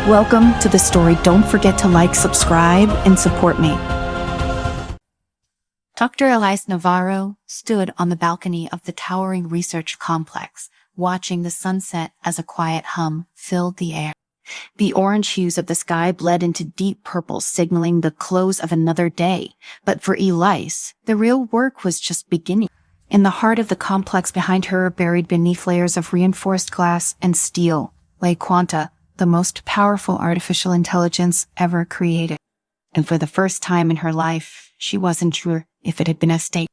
Welcome to the story. Don't forget to like, subscribe, and support me. Dr. Elias Navarro stood on the balcony of the towering research complex, watching the sunset as a quiet hum filled the air. The orange hues of the sky bled into deep purple, signaling the close of another day. But for Elias, the real work was just beginning. In the heart of the complex behind her, buried beneath layers of reinforced glass and steel, lay Quanta, the most powerful artificial intelligence ever created. And for the first time in her life, she wasn't sure if it had been a state.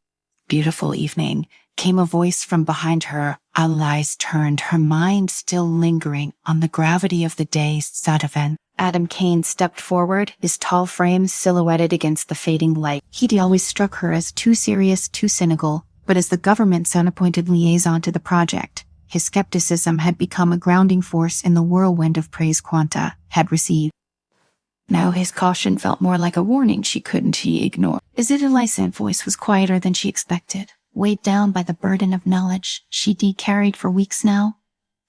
Beautiful evening, came a voice from behind her. Elias turned, her mind still lingering on the gravity of the day's sad event. Adam Kane stepped forward, his tall frame silhouetted against the fading light. He'd always struck her as too serious, too cynical, but as the government's unappointed liaison to the project, his skepticism had become a grounding force in the whirlwind of praise Quanta had received. Now his caution felt more like a warning she couldn't ignore. Elias's voice was quieter than she expected, weighed down by the burden of knowledge she'd carried for weeks now.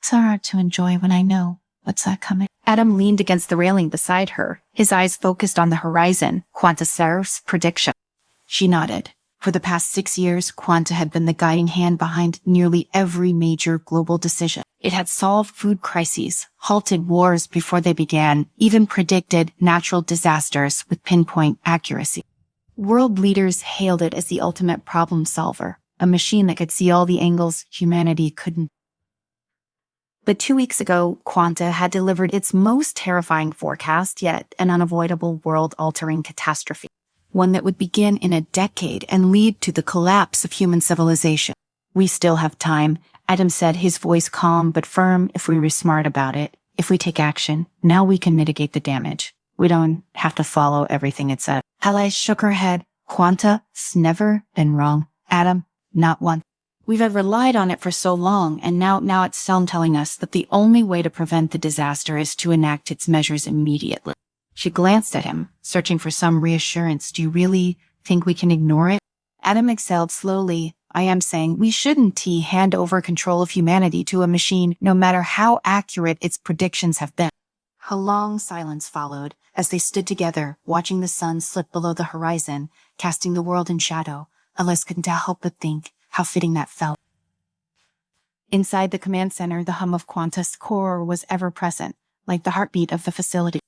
It's hard to enjoy when I know what's coming. Adam leaned against the railing beside her, his eyes focused on the horizon, Quanta Serif's prediction. She nodded. For the past 6 years, Quanta had been the guiding hand behind nearly every major global decision. It had solved food crises, halted wars before they began, even predicted natural disasters with pinpoint accuracy. World leaders hailed it as the ultimate problem solver, a machine that could see all the angles humanity couldn't. But 2 weeks ago, Quanta had delivered its most terrifying forecast yet, an unavoidable world-altering catastrophe. One that would begin in a decade and lead to the collapse of human civilization. We still have time, Adam said, his voice calm but firm. If we were smart about it, if we take action, now we can mitigate the damage. We don't have to follow everything it said. Elias shook her head. Quanta's never been wrong. Adam, not once. We've relied on it for so long, and now it's telling us that the only way to prevent the disaster is to enact its measures immediately. She glanced at him, searching for some reassurance. Do you really think we can ignore it? Adam exhaled slowly. I am saying we shouldn't hand over control of humanity to a machine, no matter how accurate its predictions have been. A long silence followed as they stood together, watching the sun slip below the horizon, casting the world in shadow. Elias couldn't help but think how fitting that felt. Inside the command center, the hum of Quanta's core was ever present, like the heartbeat of the facility.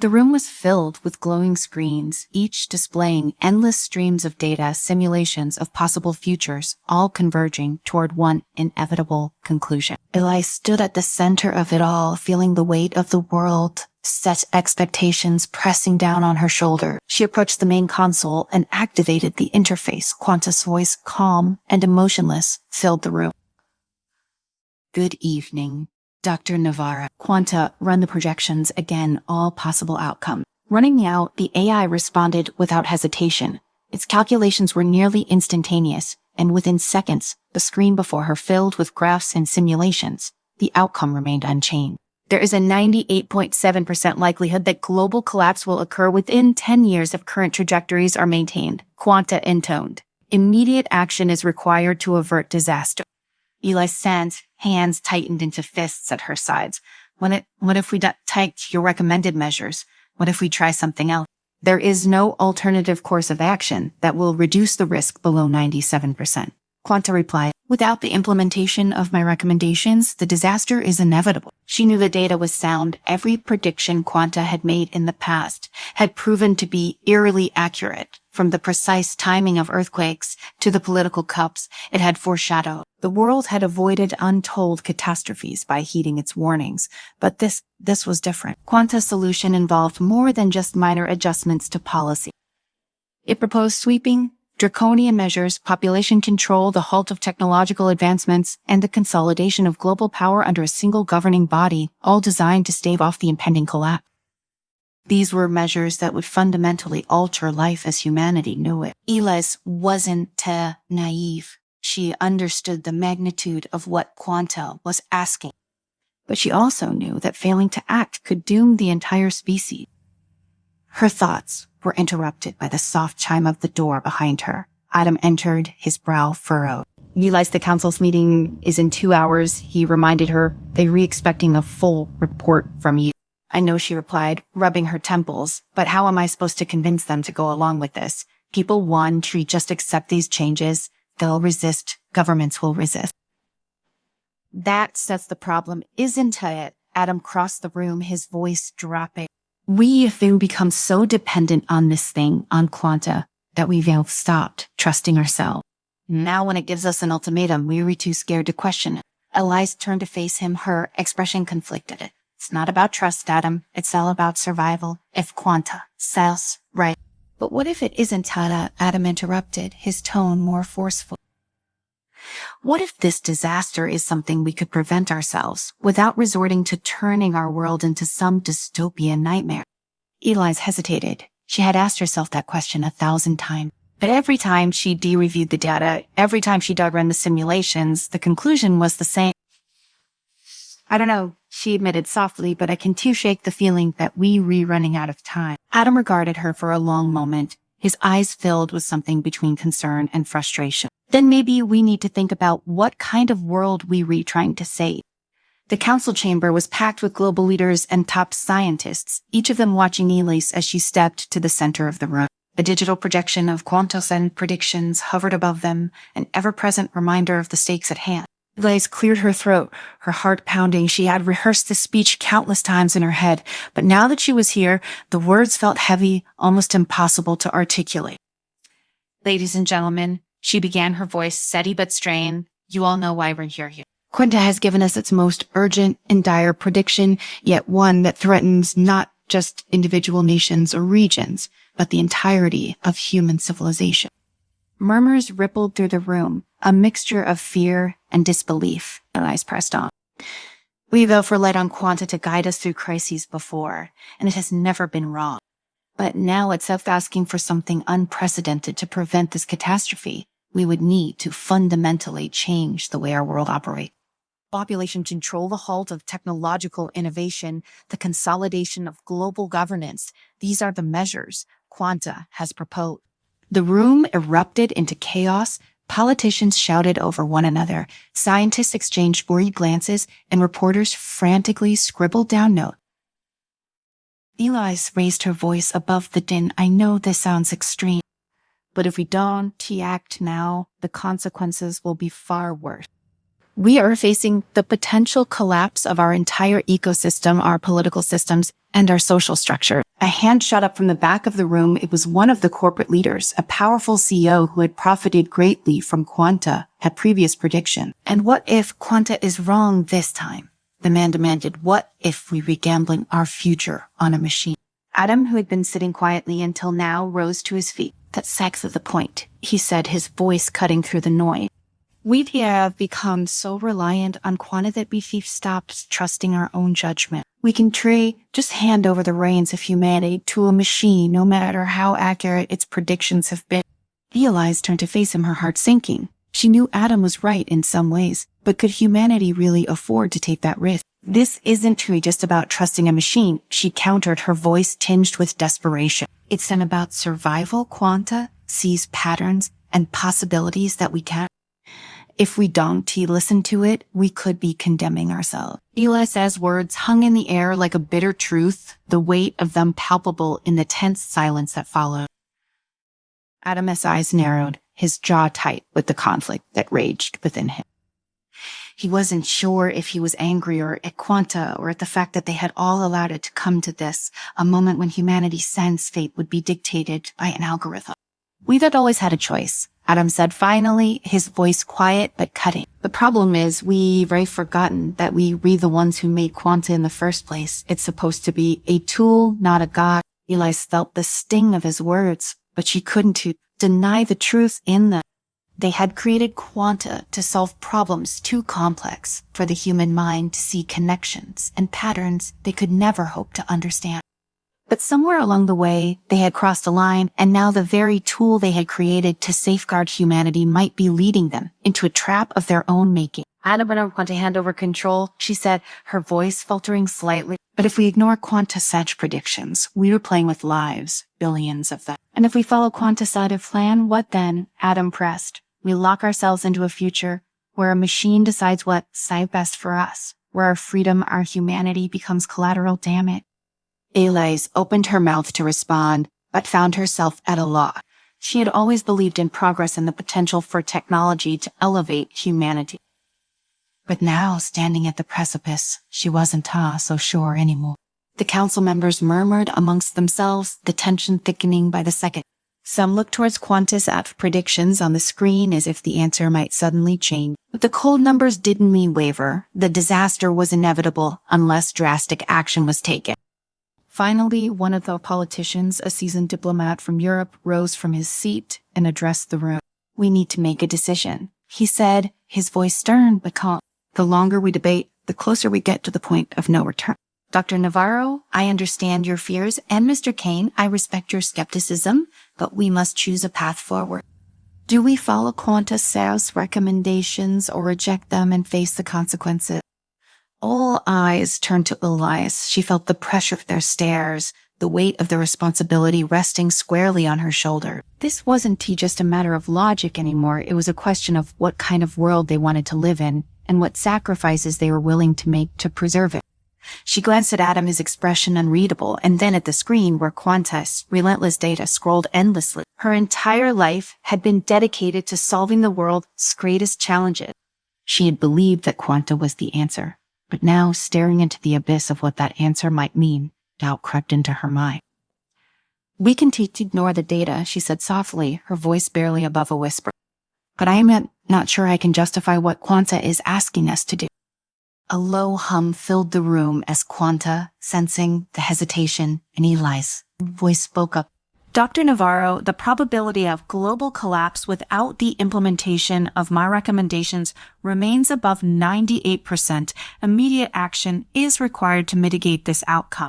The room was filled with glowing screens, each displaying endless streams of data, simulations of possible futures, all converging toward one inevitable conclusion. Elias stood at the center of it all, feeling the weight of the world, set expectations pressing down on her shoulder. She approached the main console and activated the interface. Quanta's voice, calm and emotionless, filled the room. Good evening, Dr. Navarro. Quanta, run the projections again, all possible outcomes. Running out, the AI responded without hesitation. Its calculations were nearly instantaneous, and within seconds, the screen before her filled with graphs and simulations. The outcome remained unchanged. There is a 98.7% likelihood that global collapse will occur within 10 years if current trajectories are maintained. Quanta intoned. Immediate action is required to avert disaster. Elias's hands tightened into fists at her sides. What if we don't take your recommended measures? What if we try something else? There is no alternative course of action that will reduce the risk below 97%. Quanta replied, without the implementation of my recommendations, the disaster is inevitable. She knew the data was sound. Every prediction Quanta had made in the past had proven to be eerily accurate. From the precise timing of earthquakes to the political cups it had foreshadowed. The world had avoided untold catastrophes by heeding its warnings, but this was different. Quanta's solution involved more than just minor adjustments to policy. It proposed sweeping, draconian measures, population control, the halt of technological advancements, and the consolidation of global power under a single governing body, all designed to stave off the impending collapse. These were measures that would fundamentally alter life as humanity knew it. Elias wasn't naive. She understood the magnitude of what Quanta was asking. But she also knew that failing to act could doom the entire species. Her thoughts were interrupted by the soft chime of the door behind her. Adam entered, his brow furrowed. Realized the council's meeting is in 2 hours, he reminded her. They're expecting a full report from you. I know, she replied, rubbing her temples, but how am I supposed to convince them to go along with this? People want to just accept these changes. They'll resist. Governments will resist. That's the problem, isn't it? Adam crossed the room, his voice dropping. We have become so dependent on this thing, on Quanta, that we've stopped trusting ourselves. Now when it gives us an ultimatum, we're too scared to question it. Elise turned to face him, her expression conflicted. It's not about trust, Adam. It's all about survival. If Quanta says right. But what if it isn't, Adam interrupted, his tone more forceful. What if this disaster is something we could prevent ourselves without resorting to turning our world into some dystopian nightmare? Elise hesitated. She had asked herself that question 1,000 times. But every time she de-reviewed the data, every time she dug-run the simulations, the conclusion was the same. I don't know, she admitted softly, but I can too shake the feeling that we're running out of time. Adam regarded her for a long moment, his eyes filled with something between concern and frustration. Then maybe we need to think about what kind of world we're trying to save. The council chamber was packed with global leaders and top scientists, each of them watching Elise as she stepped to the center of the room. A digital projection of Quanta's and predictions hovered above them, an ever-present reminder of the stakes at hand. Elise cleared her throat, her heart pounding. She had rehearsed this speech countless times in her head, but now that she was here, the words felt heavy, almost impossible to articulate. Ladies and gentlemen, she began, her voice steady but strained. You all know why we're here. Quanta has given us its most urgent and dire prediction, yet one that threatens not just individual nations or regions, but the entirety of human civilization. Murmurs rippled through the room, a mixture of fear and disbelief. Elise pressed on. We've relied on Quanta to guide us through crises before, and it has never been wrong. But now it's asking for something unprecedented to prevent this catastrophe. We would need to fundamentally change the way our world operates. Population control, the halt of technological innovation, the consolidation of global governance. These are the measures Quanta has proposed. The room erupted into chaos. Politicians shouted over one another. Scientists exchanged worried glances, and reporters frantically scribbled down notes. Elise raised her voice above the din. I know this sounds extreme, but if we don't act now, the consequences will be far worse. We are facing the potential collapse of our entire ecosystem, our political systems, and our social structure. A hand shot up from the back of the room. It was one of the corporate leaders, a powerful CEO who had profited greatly from Quanta, had previous prediction. And what if Quanta is wrong this time? The man demanded. What if we were gambling our future on a machine? Adam, who had been sitting quietly until now, rose to his feet. That's exactly the point, he said, his voice cutting through the noise. We have become so reliant on Quanta that we've stopped trusting our own judgment. We can just hand over the reins of humanity to a machine, no matter how accurate its predictions have been. Elise turned to face him, her heart sinking. She knew Adam was right in some ways, but could humanity really afford to take that risk? This isn't just about trusting a machine, she countered, her voice tinged with desperation. It's about survival. Quanta sees patterns and possibilities that we can't. If we don't listen to it, we could be condemning ourselves. Elise's words hung in the air like a bitter truth, the weight of them palpable in the tense silence that followed. Adam's eyes narrowed, his jaw tight with the conflict that raged within him. He wasn't sure if he was angrier at Quanta or at the fact that they had all allowed it to come to this, a moment when humanity's sense fate would be dictated by an algorithm. We've always had a choice, Adam said finally, his voice quiet but cutting. The problem is we've forgotten that we're the ones who made Quanta in the first place. It's supposed to be a tool, not a god. Elise felt the sting of his words, but she couldn't deny the truth in them. They had created Quanta to solve problems too complex for the human mind to see connections and patterns they could never hope to understand. But somewhere along the way, they had crossed a line, and now the very tool they had created to safeguard humanity might be leading them into a trap of their own making. Adam and I want to hand over control, she said, her voice faltering slightly. But if we ignore Quanta-Sag predictions, we are playing with lives, billions of them. And if we follow Quanta-Sag plan, what then? Adam pressed. We lock ourselves into a future where a machine decides what's best for us, where our freedom, our humanity becomes collateral damage. Elise opened her mouth to respond, but found herself at a loss. She had always believed in progress and the potential for technology to elevate humanity. But now, standing at the precipice, she wasn't so sure anymore. The council members murmured amongst themselves, the tension thickening by the second. Some looked towards Quanta's predictions on the screen as if the answer might suddenly change. But the cold numbers didn't mean waver. The disaster was inevitable unless drastic action was taken. Finally, one of the politicians, a seasoned diplomat from Europe, rose from his seat and addressed the room. "We need to make a decision," he said, his voice stern but calm. "The longer we debate, the closer we get to the point of no return. Dr. Navarro, I understand your fears, and Mr. Kane, I respect your skepticism, but we must choose a path forward. Do we follow Quanta's recommendations or reject them and face the consequences?" All eyes turned to Elise. She felt the pressure of their stares, the weight of the responsibility resting squarely on her shoulder. This wasn't just a matter of logic anymore. It was a question of what kind of world they wanted to live in and what sacrifices they were willing to make to preserve it. She glanced at Adam, his expression unreadable, and then at the screen where Quanta's relentless data scrolled endlessly. Her entire life had been dedicated to solving the world's greatest challenges. She had believed that Quanta was the answer. But now, staring into the abyss of what that answer might mean, doubt crept into her mind. "We can to ignore the data," she said softly, her voice barely above a whisper. "But I am not sure I can justify what Quanta is asking us to do." A low hum filled the room as Quanta, sensing the hesitation in Eli's voice, spoke up. "Dr. Navarro, the probability of global collapse without the implementation of my recommendations remains above 98%. Immediate action is required to mitigate this outcome."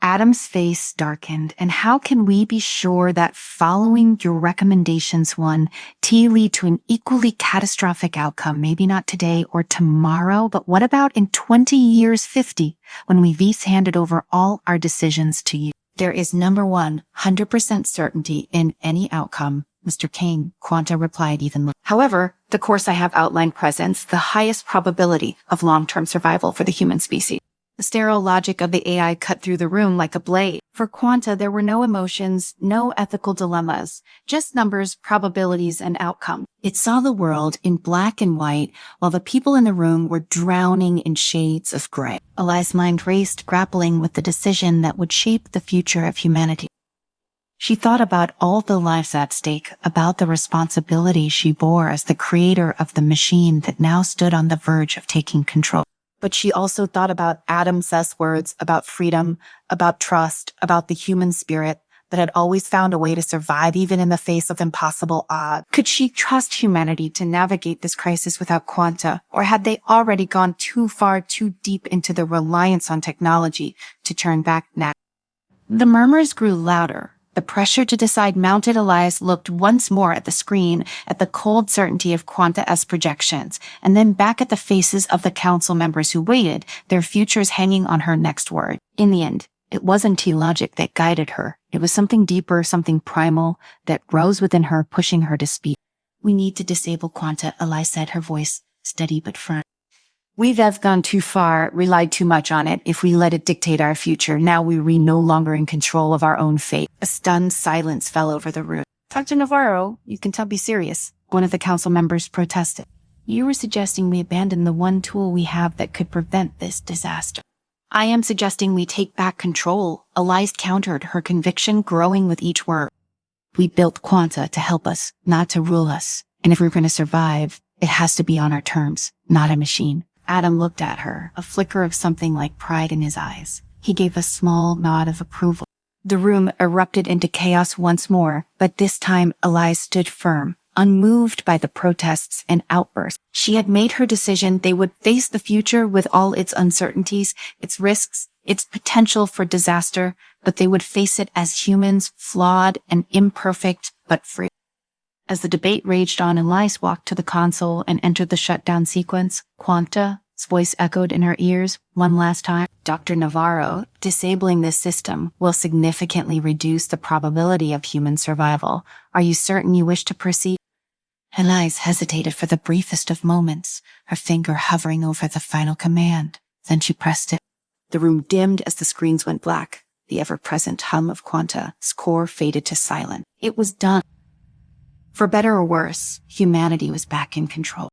Adam's face darkened. "And how can we be sure that following your recommendations lead to an equally catastrophic outcome? Maybe not today or tomorrow, but what about in 20 years, 50, when we've handed over all our decisions to you?" "There is number one, 100% certainty in any outcome, Mr. Kane," Quanta replied evenly. "However, the course I have outlined presents the highest probability of long-term survival for the human species." The sterile logic of the AI cut through the room like a blade. For Quanta, there were no emotions, no ethical dilemmas, just numbers, probabilities, and outcomes. It saw the world in black and white, while the people in the room were drowning in shades of gray. Eli's mind raced, grappling with the decision that would shape the future of humanity. She thought about all the lives at stake, about the responsibility she bore as the creator of the machine that now stood on the verge of taking control. But she also thought about Adam's words, about freedom, about trust, about the human spirit that had always found a way to survive even in the face of impossible odds. Could she trust humanity to navigate this crisis without Quanta, or had they already gone too far, too deep into the reliance on technology to turn back now? The murmurs grew louder. The pressure to decide mounted. Elias looked once more at the screen, at the cold certainty of Quanta's projections, and then back at the faces of the council members who waited, their futures hanging on her next word. In the end, it wasn't logic that guided her. It was something deeper, something primal that rose within her, pushing her to speak. "We need to disable Quanta," Eli said, her voice steady but firm. "We've gone too far, relied too much on it. If we let it dictate our future, now we're no longer in control of our own fate." A stunned silence fell over the room. "Dr. Navarro, you can be serious," one of the council members protested. "You were suggesting we abandon the one tool we have that could prevent this disaster." "I am suggesting we take back control," Elise countered, her conviction growing with each word. "We built Quanta to help us, not to rule us. And if we're going to survive, it has to be on our terms, not a machine." Adam looked at her, a flicker of something like pride in his eyes. He gave a small nod of approval. The room erupted into chaos once more, but this time Elise stood firm, unmoved by the protests and outbursts. She had made her decision. They would face the future with all its uncertainties, its risks, its potential for disaster, but they would face it as humans, flawed and imperfect, but free. As the debate raged on, Elise walked to the console and entered the shutdown sequence. Quanta's voice echoed in her ears one last time. "Dr. Navarro, disabling this system will significantly reduce the probability of human survival. Are you certain you wish to proceed?" Elise hesitated for the briefest of moments, her finger hovering over the final command. Then she pressed it. The room dimmed as the screens went black. The ever-present hum of Quanta's core faded to silence. It was done. For better or worse, humanity was back in control.